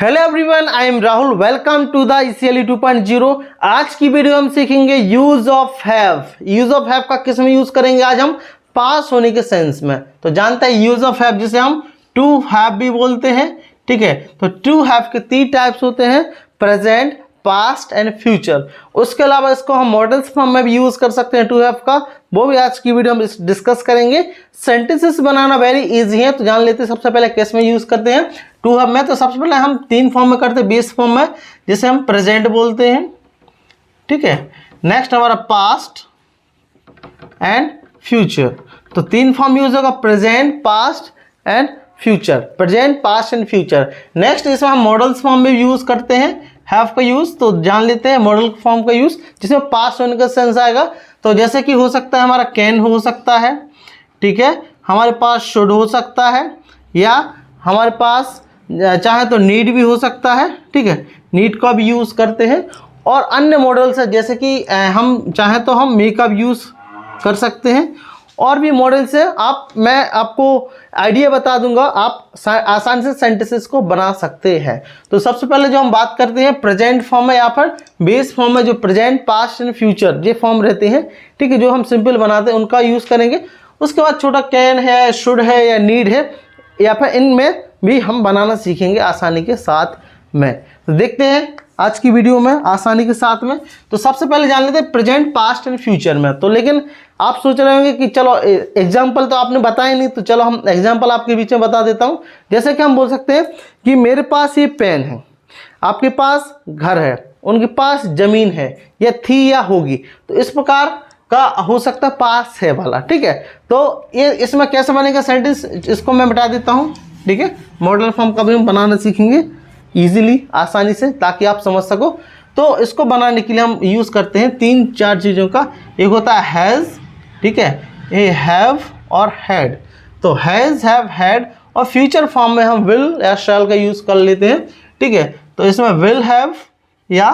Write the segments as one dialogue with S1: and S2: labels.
S1: Hello everyone, I am Rahul. Welcome to the ECLE 2.0। आज की video हम सीखेंगे use of have. Use of have का किस में यूज करेंगे? आज हम पास होने के सेंस में। तो जानते हैं यूज ऑफ हैव जिसे हम टू हैव भी बोलते हैं। ठीक है, तो टू हैव के 3 टाइप्स होते हैं, प्रेजेंट, पास्ट एंड फ्यूचर। उसके अलावा इसको हम मॉडल्स फॉर्म में भी यूज कर सकते हैं टू हैव का, वो भी आज की वीडियो हम डिस्कस करेंगे। सेंटेंसेस बनाना वेरी इजी है, तो जान लेते हैं सबसे पहले किस में यूज करते हैं टू हैव में। तो सबसे पहले हम 3 फॉर्म में करते हैं, बेस फॉर्म में जिसे हम प्रेजेंट बोलते हैं। ठीक है, नेक्स्ट हमारा पास्ट एंड फ्यूचर। तो 3 फॉर्म यूज होगा, present, past and future. Present, past and future. Next इसमें हम मॉडल्स फॉर्म में यूज करते हैं हैव का यूज। तो जान लेते हैं मॉडल फॉर्म का यूज जिसमें पास्ट होने का सेंस आएगा। तो जैसे कि हो सकता है हमारा कैन हो सकता है, ठीक है, हमारे पास शुड हो सकता है, या हमारे पास चाहे तो नीड भी हो सकता है। ठीक है, नीड का भी यूज करते हैं। और अन्य मॉडल्स है जैसे कि हम चाहे तो हम मे का भी यूज कर सकते हैं। और भी मॉडल्स है, मैं आपको आइडिया बता दूंगा, आप आसान से सेंटेंसेस को बना सकते हैं। तो सबसे पहले जो हम बात करते हैं प्रेजेंट फॉर्म में या फिर बेस फॉर्म में, जो प्रेजेंट, पास्ट एंड फ्यूचर ये फॉर्म रहते हैं, ठीक है, जो हम सिंपल बनाते हैं उनका यूज करेंगे। उसके बाद छोटा कैन है, शुड है या नीड है, या फिर इनमें भी हम बनाना सीखेंगे आसानी के साथ में। तो देखते हैं आज की वीडियो में आसानी के साथ में। तो सबसे पहले जान लेते हैं प्रेजेंट, पास्ट एंड फ्यूचर में। तो लेकिन आप सोच रहे होंगे कि चलो एग्जाम्पल तो आपने बताया नहीं, तो चलो हम एग्जाम्पल आपके बीच में बता देता हूँ। जैसे कि हम बोल सकते हैं कि मेरे पास ये पेन है, आपके पास घर है, उनके पास जमीन है, या थी या होगी। तो इस प्रकार का हो सकता है पास है वाला। ठीक है, तो ये इसमें कैसे बनेगा सेंटेंस, इसको मैं बता देता हूँ। ठीक है, मॉडल फॉर्म का भी हम बनाना सीखेंगे इजीली, आसानी से, ताकि आप समझ सको। तो इसको बनाने के लिए हम यूज़ करते हैं 3-4 चीज़ों का। एक होता है हैज़, ठीक है, ये हैव और हैड। तो हैज़, हैव, हैड। और फ्यूचर फॉर्म में हम विल या शैल का यूज़ कर लेते हैं। ठीक है, तो इसमें विल हैव या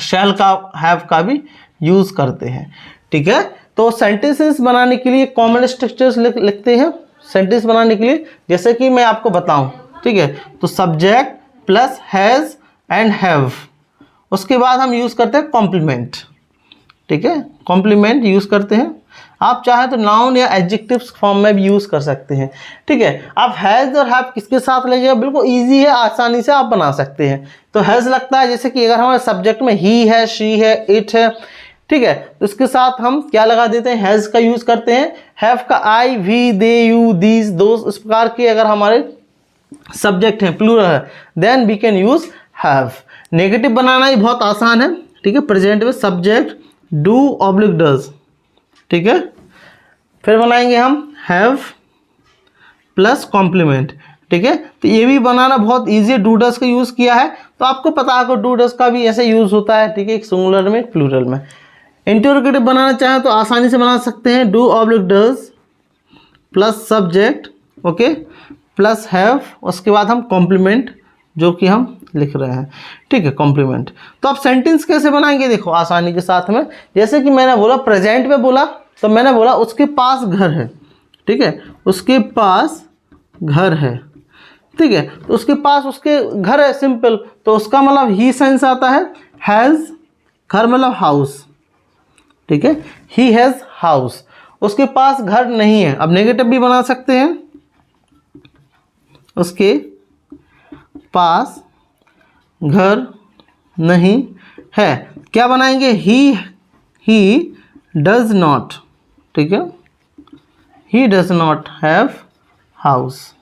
S1: शैल का, हैव का भी यूज़ करते हैं। ठीक है, तो सेंटेंसेस बनाने के लिए कॉमन स्ट्रक्चर्स लिखते हैं सेंटेंस बनाने के लिए। जैसे कि मैं आपको बताऊं, ठीक है, तो subject plus has and have. उसके बाद हम यूज़ करते हैं कॉम्प्लीमेंट। ठीक है, कॉम्प्लीमेंट यूज़ करते हैं। आप चाहे तो नाउन या एडजेक्टिव्स फॉर्म में भी यूज़ कर सकते हैं। ठीक है, आप हैज़ और हैव किसके साथ लगेगा, बिल्कुल इजी है, आसानी से आप बना सकते हैं। तो हैज़ लगता है जैसे कि अगर हमारे सब्जेक्ट में ही है, शी है, इट है, ठीक है, तो इसके साथ हम क्या लगा देते हैं, हैज़ का यूज़ करते हैं। हैव का I, we, they, you, these, those, इस प्रकार के अगर हमारे सब्जेक्ट है, प्लूरल है, then we can use have. Negative बनाना ही बहुत आसान है। ठीक है, प्रेजेंट में सब्जेक्ट डू ऑब्लिक डज। ठीक है, फिर बनाएंगे हम हैव प्लस कॉम्प्लीमेंट। ठीक है, तो ये भी बनाना बहुत इजी है। डू डज का यूज किया है तो आपको पता है डू डज का भी ऐसे यूज होता है। ठीक है, एक सिंगुलर में, प्लूरल में। इंटरोगेटिव बनाना चाहें तो आसानी से बना सकते हैं, do oblique does plus subject, okay, plus have. उसके बाद हम कॉम्प्लीमेंट जो कि हम लिख रहे हैं। ठीक है, कॉम्प्लीमेंट। तो आप सेंटेंस कैसे बनाएंगे, देखो आसानी के साथ में। जैसे कि मैंने बोला प्रेजेंट में बोला, तो मैंने बोला उसके पास घर है। ठीक है, उसके पास घर है। ठीक है, तो उसके पास उसके घर है, सिंपल। तो उसका मतलब ही सेंस आता है, हैज़, घर मतलब हाउस। ठीक है, ही हैज़ हाउस। उसके पास घर नहीं है। अब नेगेटिव भी बना सकते हैं, उसके पास घर नहीं है। क्या बनाएंगे, ही डज नॉट। ठीक है, he does not have house.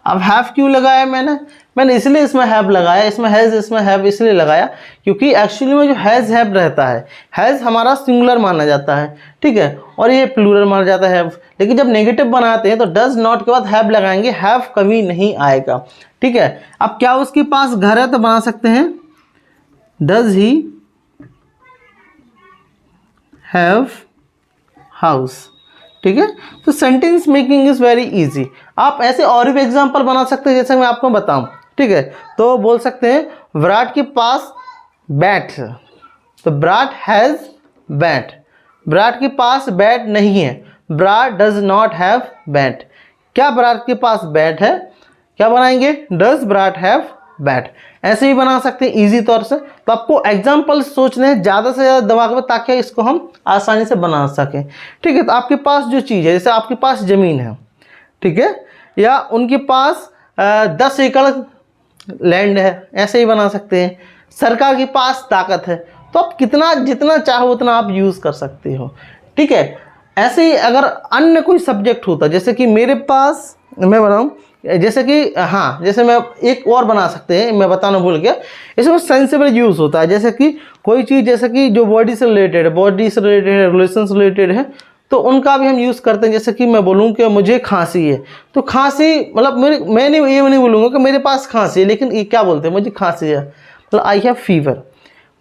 S1: अब हैव क्यों लगाया मैंने इसलिए इसमें हैव लगाया, इसमें हैज़, इसमें हैव इसलिए लगाया क्योंकि एक्चुअली में जो हैज़ हैव रहता है, हैज़ हमारा सिंगुलर माना जाता है। ठीक है, और ये प्लूरल माना जाता है हैव। लेकिन जब नेगेटिव बनाते हैं तो डज नॉट के बाद हैव लगाएंगे, हैव कभी नहीं आएगा। ठीक है, अब क्या उसके पास घर है, तो बना सकते हैं डज ही हैव हाउस। ठीक है, तो sentence making is very easy. आप ऐसे और भी एग्जांपल बना सकते हैं जैसे मैं आपको बताऊं। ठीक है, तो बोल सकते हैं विराट के पास बैट है, तो विराट हैज़ बैट। विराट के पास बैट नहीं है, Virat does not have bat. क्या विराट के पास बैट है, क्या बनाएंगे, डज विराट हैव बैट, ऐसे ही बना सकते हैं इजी तौर से। तो आपको एग्जाम्पल सोचने हैं ज़्यादा से ज़्यादा दिमाग में, ताकि इसको हम आसानी से बना सकें। ठीक है, तो आपके पास जो चीज़ है, जैसे आपके पास ज़मीन है, ठीक है, या उनके पास 10 एकड़ लैंड है, ऐसे ही बना सकते हैं। सरकार के पास ताकत है, तो आप कितना जितना चाहो उतना आप यूज़ कर सकते हो। ठीक है, ऐसे ही अगर अन्य कोई सब्जेक्ट होता, जैसे कि मेरे पास, मैं बनाऊँ जैसे कि, हाँ, जैसे मैं एक और बना सकते हैं, मैं बताना भूल गया, इसमें सेंसिबल यूज़ होता है। जैसे कि कोई चीज़, जैसे कि जो बॉडी से रिलेटेड है, रिलेशन से रिलेटेड है, तो उनका भी हम यूज़ करते हैं। जैसे कि मैं बोलूँ कि मुझे खांसी है, तो खांसी मतलब मैं नहीं, ये नहीं बोलूँगा कि मेरे पास खांसी है, लेकिन ये क्या बोलते हैं, मुझे खांसी है, मतलब आई हैव फीवर।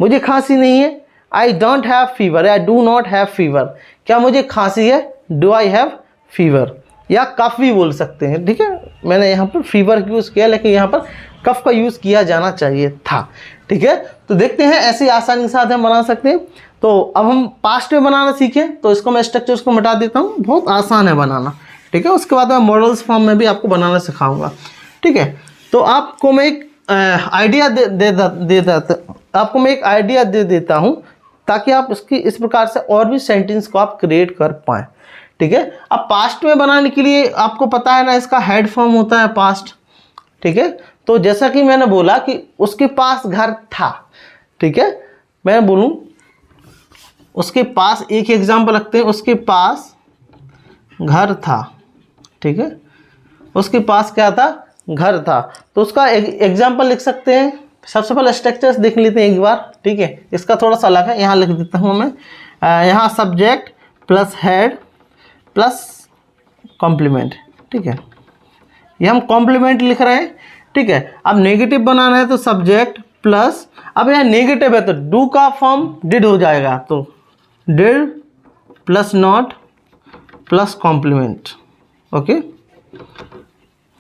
S1: मुझे खांसी नहीं है, I don't have fever, I do not have fever. क्या मुझे खांसी है, डू आई हैव फीवर, या कफ भी बोल सकते हैं। ठीक है, मैंने यहाँ पर फीवर यूज़ किया, लेकिन यहाँ पर कफ का यूज़ किया जाना चाहिए था। ठीक है, तो देखते हैं ऐसी आसानी के साथ हम बना सकते हैं। तो अब हम पास्ट में बनाना सीखें, तो इसको मैं स्ट्रक्चर्स को मिटा देता हूँ, बहुत आसान है बनाना। ठीक है, उसके बाद मैं मॉडल्स फॉर्म में भी आपको बनाना सिखाऊंगा। ठीक है, तो आपको मैं एक आइडिया आपको मैं एक आइडिया दे देता हूँ, ताकि आप इसकी इस प्रकार से और भी सेंटेंस को आप क्रिएट कर पाएँ। ठीक है, अब पास्ट में बनाने के लिए आपको पता है ना, इसका हेड फॉर्म होता है पास्ट। ठीक है, तो जैसा कि मैंने बोला कि उसके पास घर था। ठीक है, मैं बोलूँ उसके पास, एक एग्जाम्पल रखते हैं, उसके पास घर था। ठीक है, उसके पास क्या था, घर था, तो उसका एग्जाम्पल लिख सकते हैं। सबसे पहले स्ट्रक्चर्स देख लेते हैं एक बार। ठीक है, इसका थोड़ा सा अलग है, यहाँ लिख देता हूँ मैं, यहाँ subject plus had plus complement. ठीक है, ये हम कॉम्प्लीमेंट लिख रहे हैं। ठीक है, अब नेगेटिव बनाना है तो सब्जेक्ट प्लस, अब यहाँ नेगेटिव है तो डू का फॉर्म डिड हो जाएगा, तो did plus not plus complement. Okay,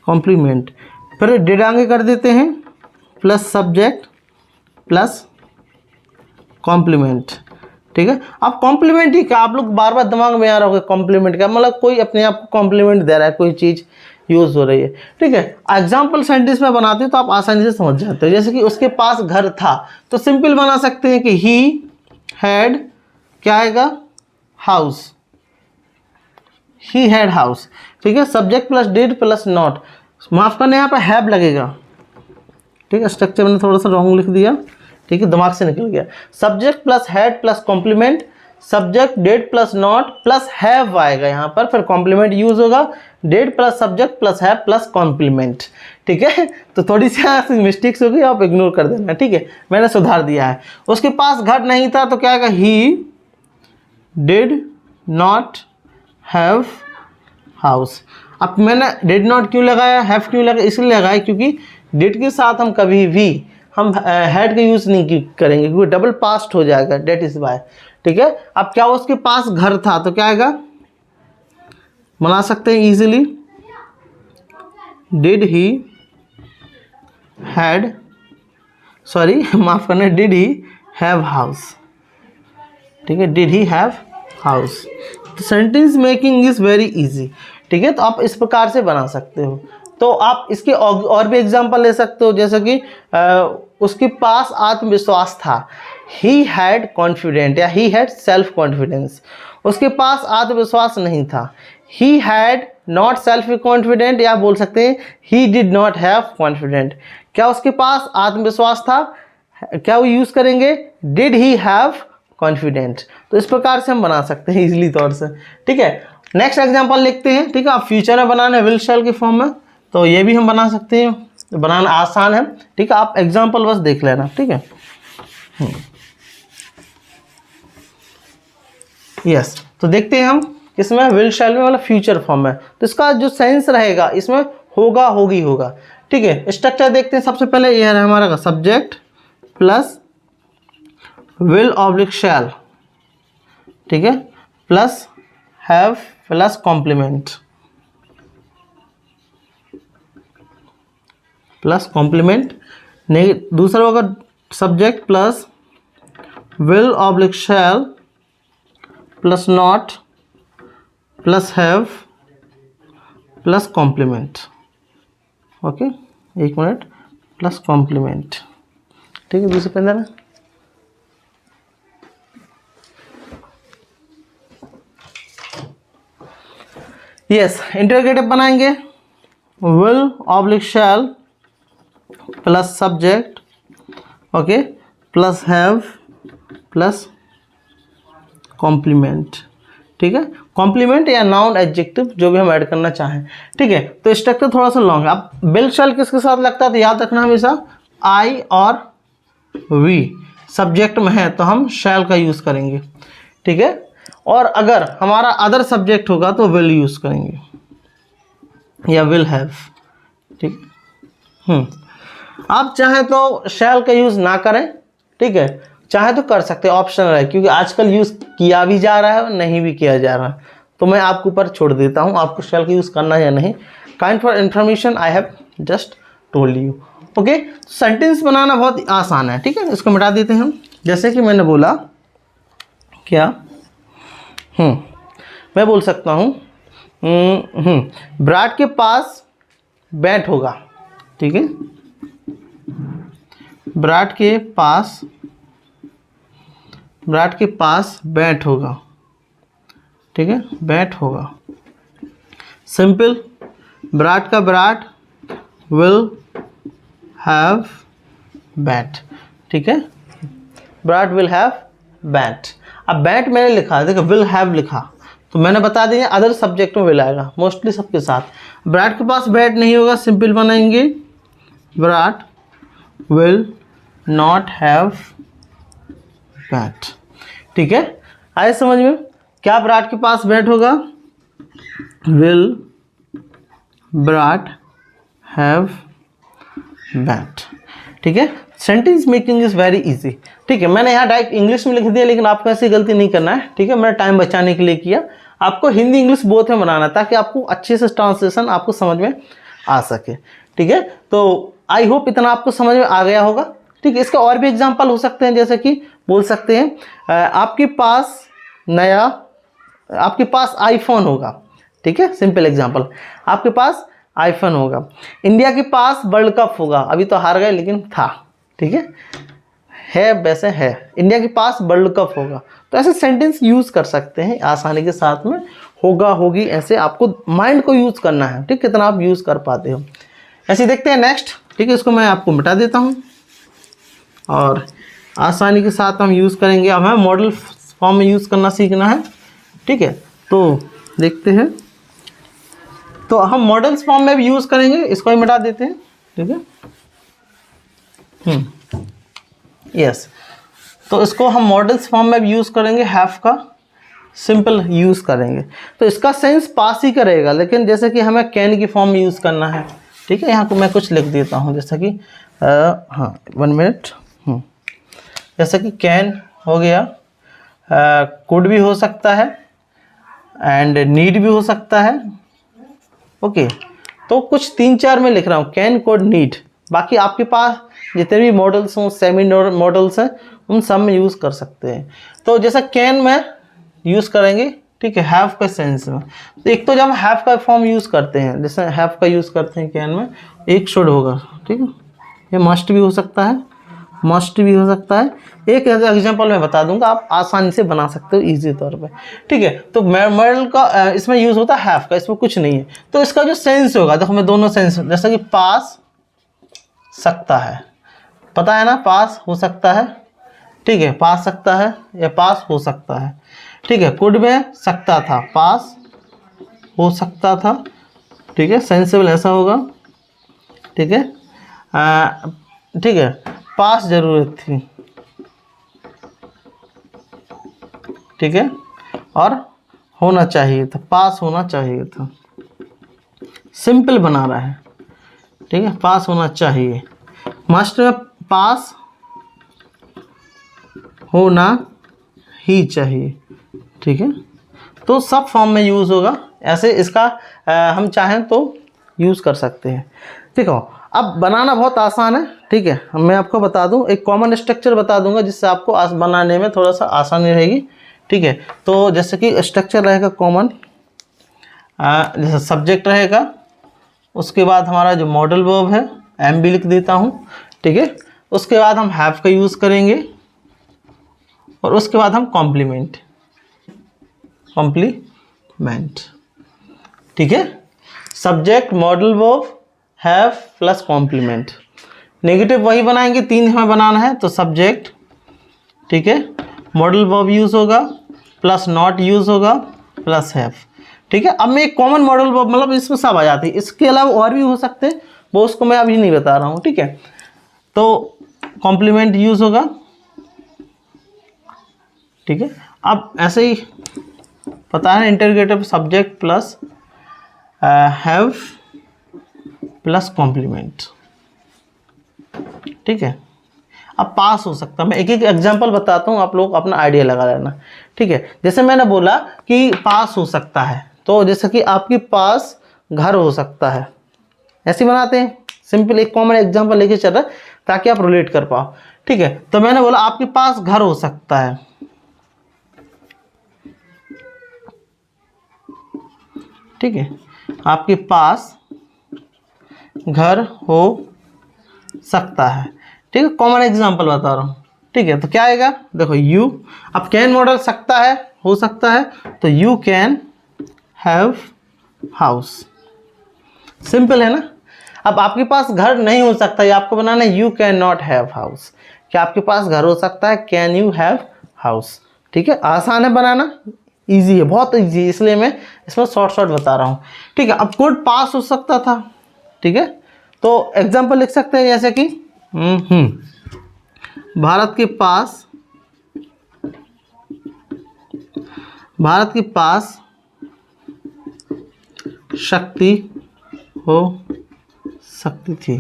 S1: complement, फिर डिड आगे कर देते हैं, प्लस सब्जेक्ट प्लस कॉम्प्लीमेंट। ठीक है, अब कॉम्प्लीमेंट ही क्या, आप लोग बार बार दिमाग में आ रहा होगा कॉम्प्लीमेंट का मतलब कोई अपने आप को कॉम्प्लीमेंट दे रहा है, कोई चीज़ यूज़ हो रही है। ठीक है, एग्जाम्पल सेंटेंस में बनाते हैं तो आप आसानी से समझ जाते हो। जैसे कि उसके पास घर था, तो सिंपल बना सकते हैं कि ही हैड, क्या आएगा, हाउस, ही हैड हाउस। ठीक है, subject plus did plus not, माफ करना यहाँ पर हैव लगेगा। ठीक है, स्ट्रक्चर मैंने थोड़ा सा रॉन्ग लिख दिया। ठीक है, दिमाग से निकल गया। Subject plus had plus complement, subject did plus not plus have आएगा यहाँ पर, फिर कॉम्प्लीमेंट यूज होगा, did plus subject plus have plus complement. ठीक है, तो थोड़ी सी मिस्टेक्स होगी, आप इग्नोर कर देना। ठीक है, मैंने सुधार दिया है। उसके पास घर नहीं था, तो क्या आएगा, he did not have house. अब मैंने डिड नॉट क्यों लगाया, हैव क्यों लगाया, इसलिए लगाया क्योंकि डिड के साथ हम कभी भी हम हैड का यूज़ नहीं करेंगे, क्योंकि डबल पास्ट हो जाएगा, डेट इज बाय। ठीक है, अब क्या उसके पास घर था, तो क्या आएगा, बना सकते हैं easily, did he had, sorry माफ करना, डिड ही हैव हाउस। ठीक है, डिड ही हैव हाउस। तो sentence making is very easy. ठीक है, तो आप इस प्रकार से बना सकते हो। तो आप इसके और भी एग्जाम्पल ले सकते हो, जैसे कि उसके पास आत्मविश्वास था, ही हैड कॉन्फिडेंट, या ही हैड सेल्फ कॉन्फिडेंस। उसके पास आत्मविश्वास नहीं था, he had not self confident, या बोल सकते हैं he did not have confident. क्या उसके पास आत्मविश्वास था, क्या वो यूज़ करेंगे, डिड ही हैव कॉन्फिडेंट। तो इस प्रकार से हम बना सकते हैं इजीली तौर से। ठीक है, नेक्स्ट एग्जाम्पल लिखते हैं। ठीक है, आप फ्यूचर में बनाना है विल शैल के फॉर्म में, तो ये भी हम बना सकते हैं, बनाना आसान है। ठीक है, आप एग्जाम्पल बस देख लेना। ठीक है, यस, तो देखते हैं हम इसमें विल शैल में मतलब फ्यूचर फॉर्म में, तो इसका जो सेंस रहेगा इसमें होगा, होगी, होगा। ठीक है, स्ट्रक्चर देखते हैं। सबसे पहले यह है हमारा subject plus will oblique shall. ठीक है, plus have plus complement, plus complement. दूसरा होगा subject plus will oblique shall plus not plus have plus complement. Okay, एक मिनट, प्लस कॉम्प्लीमेंट। ठीक है, दूसरे पे अंदर यस इंटरोगेटिव बनाएंगे, will oblique shall plus subject, okay, plus have plus complement. ठीक है, कॉम्प्लीमेंट या नाउन एडजेक्टिव जो भी हम ऐड करना चाहें। ठीक है, तो स्ट्रक्चर थोड़ा सा लॉन्ग है। अब विल शैल किसके साथ लगता है तो याद रखना हमेशा आई और वी सब्जेक्ट में है तो हम शैल का यूज़ करेंगे। ठीक है, और अगर हमारा अदर सब्जेक्ट होगा तो विल यूज़ करेंगे या विल हैव। ठीक, आप चाहें तो शैल का यूज़ ना करें, ठीक है, चाहे तो कर सकते हैं, ऑप्शनल है, क्योंकि आजकल यूज़ किया भी जा रहा है और नहीं भी किया जा रहा है, तो मैं आपके ऊपर छोड़ देता हूँ आपको शैल का यूज़ करना है या नहीं। Kind for information I have just told you. Okay, sentence बनाना बहुत आसान है। ठीक है, इसको मिटा देते हैं हम। जैसे कि मैंने बोला क्या, मैं बोल सकता हूँ विराट के पास बैट होगा। ठीक है, विराट के पास बैट होगा। ठीक है, बैट होगा। सिंपल, विराट का विराट विल हैव बैट। ठीक है, विराट विल हैव बैट। अब बैट मैंने लिखा, देखो विल हैव लिखा तो मैंने बता दिया अदर सब्जेक्ट में विल आएगा मोस्टली सबके साथ। विराट के पास बैट नहीं होगा, सिंपल बनाएंगे Virat will not have bat. ठीक है, आए समझ में? क्या विराट के पास बैट होगा? Will Virat have bat. ठीक है, sentence making is very easy. ठीक है, मैंने यहाँ डायरेक्ट इंग्लिश में लिख दिया, लेकिन आपको ऐसी गलती नहीं करना है। ठीक है, मैंने टाइम बचाने के लिए किया, आपको हिंदी इंग्लिश बोथ में बनाना ताकि आपको अच्छे से ट्रांसलेशन आपको समझ में आ सके। ठीक है, तो आई होप इतना आपको समझ में आ गया होगा। ठीक है, इसका और भी एग्जाम्पल हो सकते हैं, जैसे कि बोल सकते हैं आपके पास आईफोन होगा। ठीक है, सिंपल एग्जाम्पल, आपके पास आईफोन होगा। इंडिया के पास वर्ल्ड कप होगा, अभी तो हार गए लेकिन था। ठीक है वैसे है, इंडिया के पास वर्ल्ड कप होगा। तो ऐसे सेंटेंस यूज़ कर सकते हैं आसानी के साथ में, होगा होगी, ऐसे आपको माइंड को यूज़ करना है। ठीक, कितना आप यूज़ कर पाते हो। ऐसे देखते हैं नेक्स्ट। ठीक है, इसको मैं आपको मिटा देता हूँ और आसानी के साथ हम यूज़ करेंगे। अब हमें मॉडल फॉर्म में यूज़ करना सीखना है। ठीक है, तो देखते हैं, तो हम मॉडल्स फॉर्म में भी यूज़ करेंगे, इसको ही मिटा देते हैं। ठीक है, यस, तो इसको हम मॉडल्स फॉर्म में भी यूज़ करेंगे, हैव का सिंपल यूज़ करेंगे। तो इसका सेंस पास ही करेगा, लेकिन जैसे कि हमें कैन की फॉर्म में यूज़ करना है। ठीक है, यहाँ को मैं कुछ लिख देता हूँ, जैसा कि हाँ 1 मिनट, जैसे कि कैन हो गया, कुड भी हो सकता है एंड नीड भी हो सकता है। ओके, तो कुछ 3-4 में लिख रहा हूँ, कैन कुड नीड। बाकी आपके पास जितने भी मॉडल्स हों, सेमी मॉडल्स हैं, उन सब में यूज़ कर सकते हैं। तो जैसा कैन में यूज़ करेंगे, ठीक है, हैव का सेंस में। तो एक तो जब हैव का फॉर्म यूज़ करते हैं, जैसे हैव का यूज़ करते हैं कैन में, एक शुड होगा। ठीक है, ये मस्ट भी हो सकता है, मस्ट भी हो सकता है। एक एग्जांपल मैं बता दूंगा, आप आसानी से बना सकते हो इजी तौर पे। ठीक है, तो मॉडल का इसमें यूज़ होता है हैव का, इसमें कुछ नहीं है। तो इसका जो सेंस होगा, देखो मैं दोनों सेंस, जैसा कि पास सकता है, पता है ना, पास हो सकता है। ठीक है, पास सकता है या पास हो सकता है। ठीक है, कुड में सकता था, पास हो सकता था। ठीक है, सेंसिबल ऐसा होगा। ठीक है, ठीक है, पास जरूरत थी। ठीक है, और होना चाहिए था, पास होना चाहिए था। सिंपल बना रहा है। ठीक है, पास होना चाहिए। मस्ट में पास होना ही चाहिए। ठीक है, तो सब फॉर्म में यूज़ होगा। ऐसे इसका हम चाहें तो यूज़ कर सकते हैं। ठीक है, अब बनाना बहुत आसान है। ठीक है, मैं आपको बता दूं, एक कॉमन स्ट्रक्चर बता दूंगा जिससे आपको बनाने में थोड़ा सा आसानी रहेगी। ठीक है, तो जैसे कि स्ट्रक्चर रहेगा कॉमन, जैसे सब्जेक्ट रहेगा, उसके बाद हमारा जो मॉडल वर्ब है, एम भी लिख देता हूँ, ठीक है। उसके बाद हम हैव का यूज़ करेंगे और उसके बाद हम कॉम्प्लीमेंट, ठीक है। Subject modal verb have plus complement. Negative वही बनाएंगे, 3 हमें बनाना है, तो सब्जेक्ट, ठीक है, मॉडल वर्ब यूज़ होगा प्लस नॉट यूज़ होगा प्लस हैव, ठीक है। अब मैं एक कॉमन मॉडल वर्ब, मतलब इसमें सब आ जाती है, इसके अलावा और भी हो सकते हैं, वो उसको मैं अभी नहीं बता रहा हूँ, ठीक है। तो कॉम्प्लीमेंट यूज़ होगा, ठीक है। अब ऐसे ही पता है interrogative subject plus have plus complement, ठीक है। अब पास हो सकता है, मैं एक एक एग्जांपल बताता हूँ, आप लोग अपना आइडिया लगा लेना, ठीक है। जैसे मैंने बोला कि पास हो सकता है, तो जैसे कि आपके पास घर हो सकता है, ऐसे बनाते हैं। सिंपल एक कॉमन एग्जांपल लेके चल रहा है ताकि आप रिलेट कर पाओ, ठीक है। तो मैंने बोला आपके पास घर हो सकता है, ठीक है, आपके पास घर हो सकता है, ठीक है। कॉमन एग्जांपल बता रहा हूँ, ठीक है। तो क्या आएगा, देखो यू, अब कैन मॉडल सकता है, हो सकता है, तो you can have house. Simple है ना। अब आपके पास घर नहीं हो सकता, ये आपको बनाना है, you can not have house. क्या आपके पास घर हो सकता है, कैन यू हैव हाउस, ठीक है। आसान है बनाना, इजी है, बहुत इजी है, इसलिए मैं इसमें शॉर्ट बता रहा हूँ, ठीक है। अब कोड पास हो सकता था, ठीक है। तो एग्जांपल लिख सकते हैं जैसे कि भारत के पास शक्ति हो सकती थी,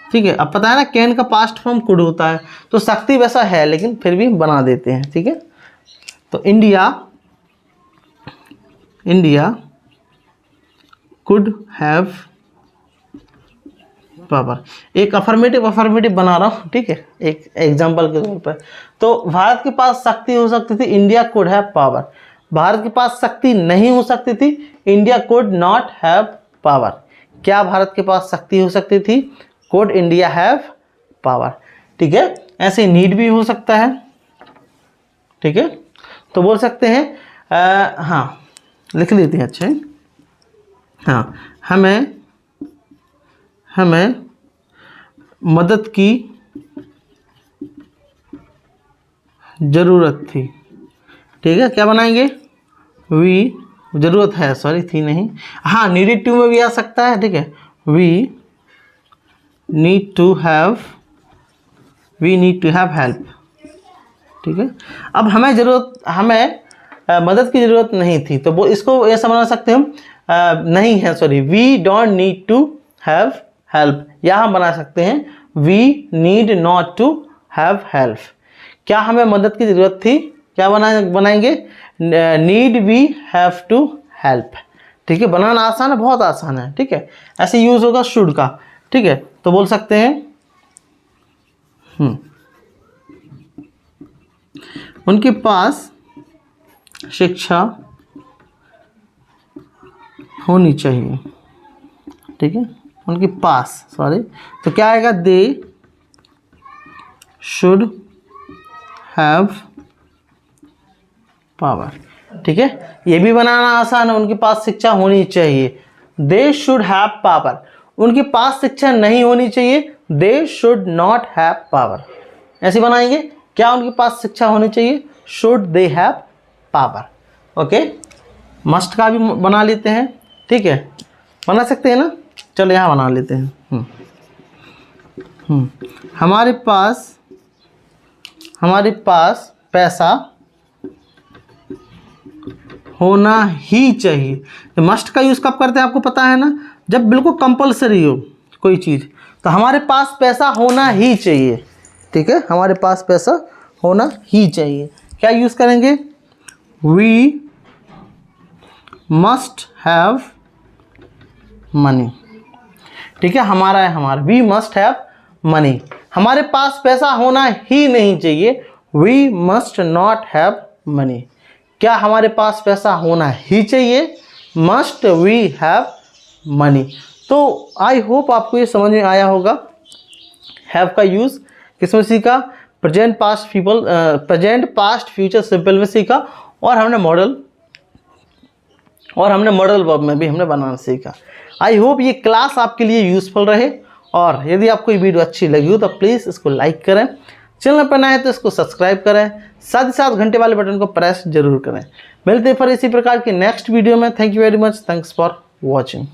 S1: ठीक है। अब पता है ना कैन का पास्ट फॉर्म कुड होता है, तो शक्ति वैसा है लेकिन फिर भी बना देते हैं, ठीक है। तो इंडिया कुड हैव पावर। एक अफर्मेटिव बना रहा हूँ, ठीक है, एक एग्जांपल के तौर पर। तो भारत के पास शक्ति हो सकती थी, India could have power. Bharat के पास शक्ति नहीं हो सकती थी, India could not have power. क्या भारत के पास शक्ति हो सकती थी, कुड इंडिया हैव पावर, ठीक है। ऐसे नीड भी हो सकता है, ठीक है। तो बोल सकते हैं हाँ लिख लेते हैं, अच्छे, हाँ, हमें मदद की ज़रूरत थी, ठीक है। क्या बनाएंगे, वी, ज़रूरत है, सॉरी थी नहीं, हाँ, नीडेड टू में भी आ सकता है, ठीक है। We need to have help, ठीक है। अब हमें मदद की ज़रूरत नहीं थी, तो वो इसको ऐसा बना सकते हैं हम, नहीं है, sorry, we don't need to have help, या हम बना सकते हैं we need not to have help. क्या हमें मदद की ज़रूरत थी, क्या बनाएंगे, need we have to help, ठीक है। बनाना आसान है, बहुत आसान है, ठीक है। ऐसे यूज़ होगा शुड का, ठीक है। तो बोल सकते हैं उनके पास शिक्षा होनी चाहिए, ठीक है, उनके पास, सॉरी, तो क्या आएगा, दे शुड हैव पावर, ठीक है। ये भी बनाना आसान है, उनके पास शिक्षा होनी चाहिए, दे शुड हैव पावर। उनके पास शिक्षा नहीं होनी चाहिए, they should not have power. ऐसे बनाएंगे, क्या उनके पास शिक्षा होनी चाहिए, should they have power, okay. Must का भी बना लेते हैं, ठीक है, बना सकते हैं ना। चलो यहाँ बना लेते हैं, हमारे पास पैसा होना ही चाहिए। तो मस्ट का यूज़ कब करते हैं आपको पता है ना, जब बिल्कुल कंपलसरी हो कोई चीज़। तो हमारे पास पैसा होना ही चाहिए, ठीक है, हमारे पास पैसा होना ही चाहिए। क्या यूज़ करेंगे, वी मस्ट हैव मनी, ठीक है, हमारा है, हमारा, वी मस्ट हैव मनी। हमारे पास पैसा होना ही नहीं चाहिए, we must not have money. क्या हमारे पास पैसा होना ही चाहिए, मस्ट वी हैव मनी। तो आई होप आपको ये समझ में आया होगा। हैव का यूज़ किसमें सीखा, प्रेजेंट पास्ट फ्यूचर सिंपल में सीखा, और हमने मॉडल वर्ब में भी हमने बनाना सीखा। आई होप ये क्लास आपके लिए यूज़फुल रहे, और यदि आपको ये वीडियो अच्छी लगी हो तो प्लीज़ इसको लाइक करें, चैनल पर नए हैं तो इसको सब्सक्राइब करें, साथ ही साथ घंटे वाले बटन को प्रेस जरूर करें। मिलते हैं फिर इसी प्रकार की नेक्स्ट वीडियो में। Thank you very much, thanks for watching.